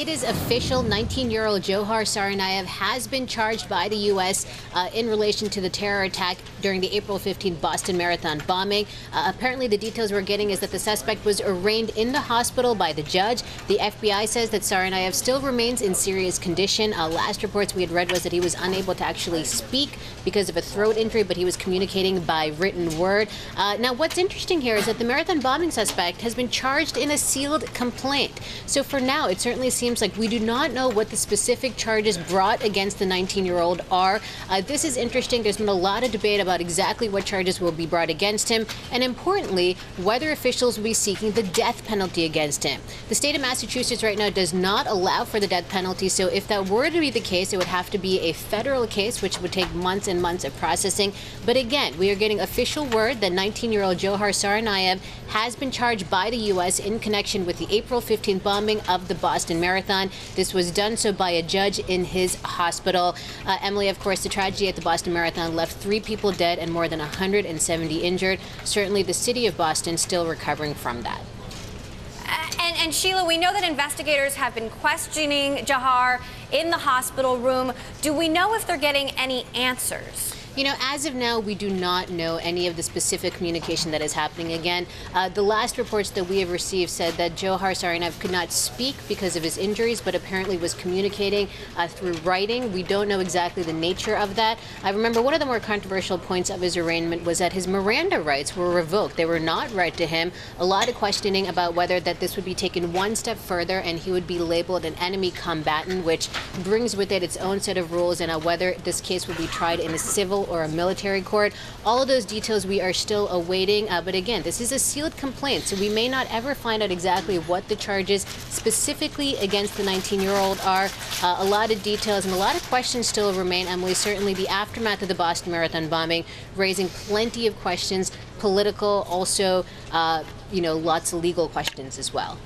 it is official. 19-year-old Dzhokar Tsarnaev has been charged by the U.S. In relation to the terror attack during the April 15 Boston Marathon bombing. Apparently, the details we're getting is that the suspect was arraigned in the hospital by the judge. The FBI says that Tsarnaev still remains in serious condition. Last reports we had read was that he was unable to actually speak because of a throat injury, but he was communicating by written word. Now, what's interesting here is that the marathon bombing suspect has been charged in a sealed complaint. So for now, it certainly seems like we do not know what the specific charges brought against the 19-year-old are. This is interesting. There's been a lot of debate about exactly what charges will be brought against him, and importantly, whether officials will be seeking the death penalty against him. The state of Massachusetts right now does not allow for the death penalty, so if that were to be the case, it would have to be a federal case, which would take months and months of processing. But again, we are getting official word that 19-year-old Dzhokar Tsarnaev has been charged by the U.S. in connection with the April 15th bombing of the Boston Marathon. This was done so by a judge in his hospital. Emily, of course, the tragedy at the Boston Marathon left 3 people dead and more than 170 injured. Certainly, the city of Boston still recovering from that. And Sheila, we know that investigators have been questioning Dzhokar in the hospital room. Do we know if they're getting any answers? You know, as of now, we do not know any of the specific communication that is happening. Again, the last reports that we have received said that Dzhokar Tsarnaev could not speak because of his injuries, but apparently was communicating through writing. We don't know exactly the nature of that. I remember one of the more controversial points of his arraignment was that his Miranda rights were revoked. They were not read to him. A lot of questioning about whether that this would be taken one step further and he would be labeled an enemy combatant, which brings with it its own set of rules, and whether this case would be tried in a civil or a military court. All of those details we are still awaiting, but again, this is a sealed complaint, so we may not ever find out exactly what the charges specifically against the 19-year-old are. A lot of details and a lot of questions still remain, Emily. Certainly the aftermath of the Boston Marathon bombing raising plenty of questions, political, also, lots of legal questions as well.